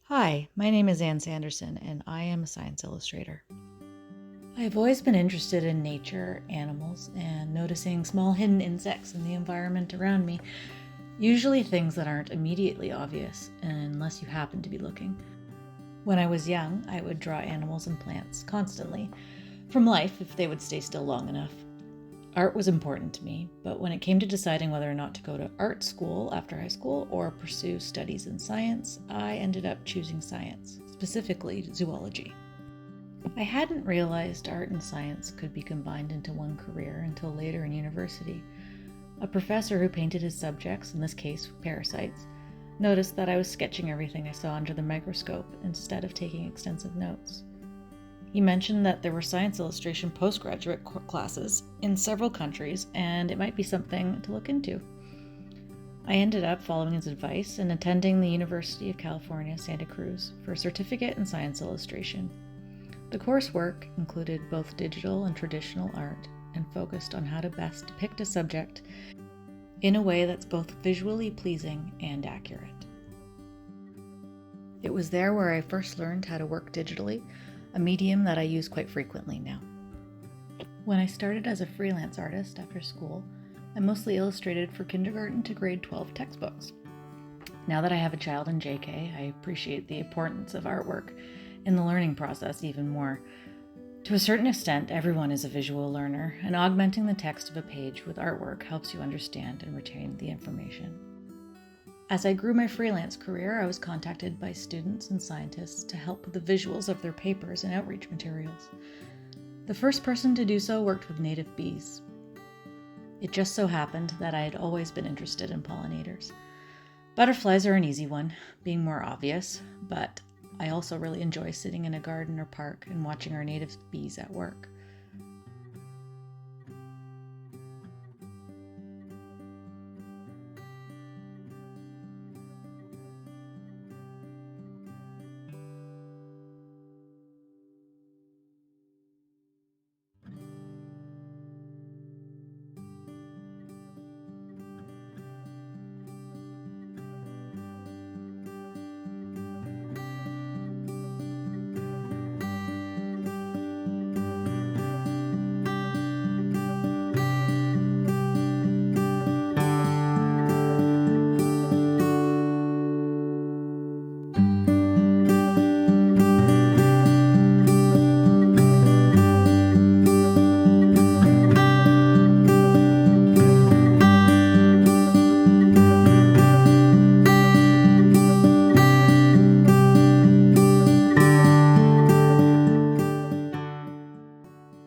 Hi, my name is Ann Sanderson, and I am a science illustrator. I've always been interested in nature, animals, and noticing small hidden insects in the environment around me, usually things that aren't immediately obvious unless you happen to be looking. When I was young, I would draw animals and plants constantly, from life if they would stay still long enough. Art was important to me, but when it came to deciding whether or not to go to art school after high school or pursue studies in science, I ended up choosing science, specifically zoology. I hadn't realized art and science could be combined into one career until later in university. A professor who painted his subjects, in this case parasites, noticed that I was sketching everything I saw under the microscope instead of taking extensive notes. He mentioned that there were science illustration postgraduate classes in several countries, and it might be something to look into. I ended up following his advice and attending the University of California, Santa Cruz for a certificate in science illustration. The coursework included both digital and traditional art and focused on how to best depict a subject in a way that's both visually pleasing and accurate. It was there where I first learned how to work digitally, a medium that I use quite frequently now. When I started as a freelance artist after school, I mostly illustrated for kindergarten to grade 12 textbooks. Now that I have a child in JK, I appreciate the importance of artwork in the learning process even more. To a certain extent, everyone is a visual learner, and augmenting the text of a page with artwork helps you understand and retain the information. As I grew my freelance career, I was contacted by students and scientists to help with the visuals of their papers and outreach materials. The first person to do so worked with native bees. It just so happened that I had always been interested in pollinators. Butterflies are an easy one, being more obvious, but I also really enjoy sitting in a garden or park and watching our native bees at work.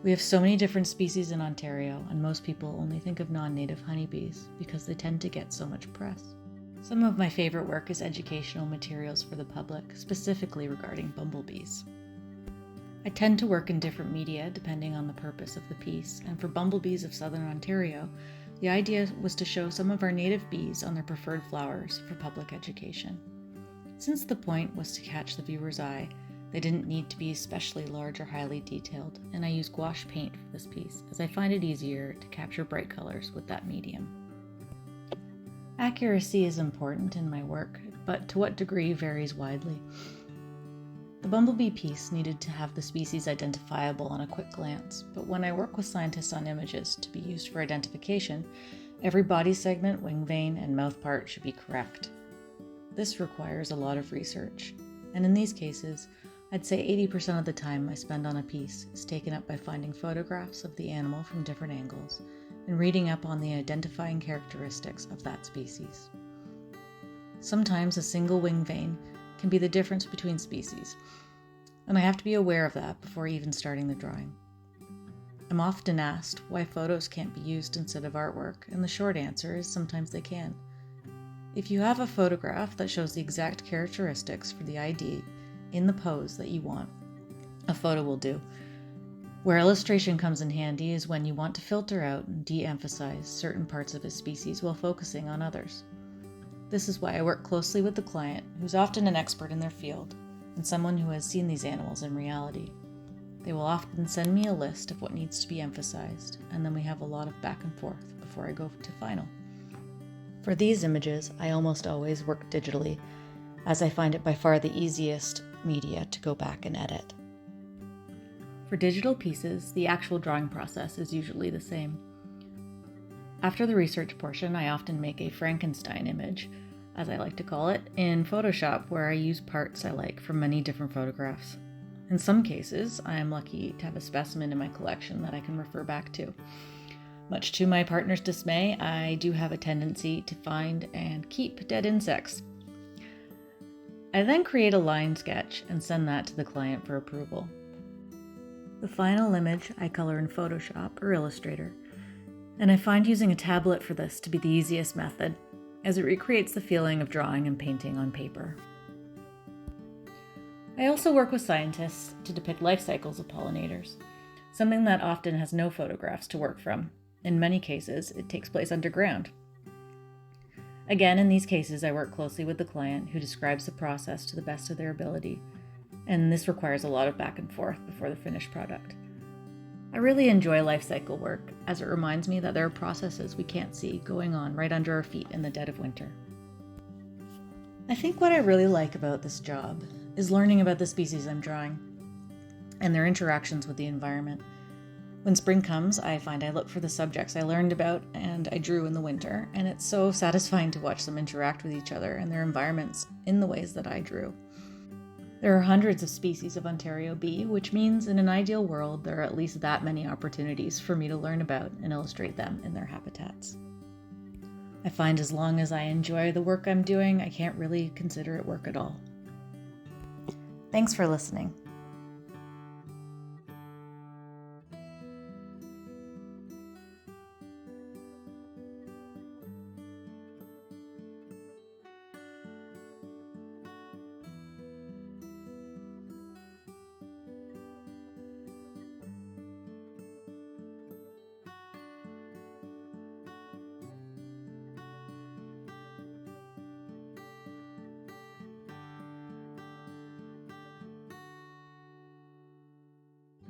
We have so many different species in Ontario, and most people only think of non-native honeybees because they tend to get so much press. Some of my favorite work is educational materials for the public, specifically regarding bumblebees. I tend to work in different media depending on the purpose of the piece, and for bumblebees of Southern Ontario, the idea was to show some of our native bees on their preferred flowers for public education. Since the point was to catch the viewer's eye, they didn't need to be especially large or highly detailed, and I use gouache paint for this piece as I find it easier to capture bright colors with that medium. Accuracy is important in my work, but to what degree varies widely. The bumblebee piece needed to have the species identifiable on a quick glance, but when I work with scientists on images to be used for identification, every body segment, wing vein, and mouth part should be correct. This requires a lot of research, and in these cases, I'd say 80% of the time I spend on a piece is taken up by finding photographs of the animal from different angles and reading up on the identifying characteristics of that species. Sometimes a single wing vein can be the difference between species, and I have to be aware of that before even starting the drawing. I'm often asked why photos can't be used instead of artwork, and the short answer is sometimes they can. If you have a photograph that shows the exact characteristics for the ID in the pose that you want, a photo will do. Where illustration comes in handy is when you want to filter out and de-emphasize certain parts of a species while focusing on others. This is why I work closely with the client, who's often an expert in their field, and someone who has seen these animals in reality. They will often send me a list of what needs to be emphasized, and then we have a lot of back and forth before I go to final. For these images, I almost always work digitally, as I find it by far the easiest media to go back and edit. For digital pieces, the actual drawing process is usually the same. After the research portion, I often make a Frankenstein image, as I like to call it, in Photoshop, where I use parts I like from many different photographs. In some cases, I am lucky to have a specimen in my collection that I can refer back to. Much to my partner's dismay, I do have a tendency to find and keep dead insects. I then create a line sketch and send that to the client for approval. The final image I color in Photoshop or Illustrator, and I find using a tablet for this to be the easiest method, as it recreates the feeling of drawing and painting on paper. I also work with scientists to depict life cycles of pollinators, something that often has no photographs to work from. In many cases, it takes place underground. Again, in these cases, I work closely with the client who describes the process to the best of their ability, and this requires a lot of back and forth before the finished product. I really enjoy life cycle work, as it reminds me that there are processes we can't see going on right under our feet in the dead of winter. I think what I really like about this job is learning about the species I'm drawing and their interactions with the environment. When spring comes, I find I look for the subjects I learned about and I drew in the winter, and it's so satisfying to watch them interact with each other and their environments in the ways that I drew. There are hundreds of species of Ontario bee, which means in an ideal world there are at least that many opportunities for me to learn about and illustrate them in their habitats. I find as long as I enjoy the work I'm doing, I can't really consider it work at all. Thanks for listening.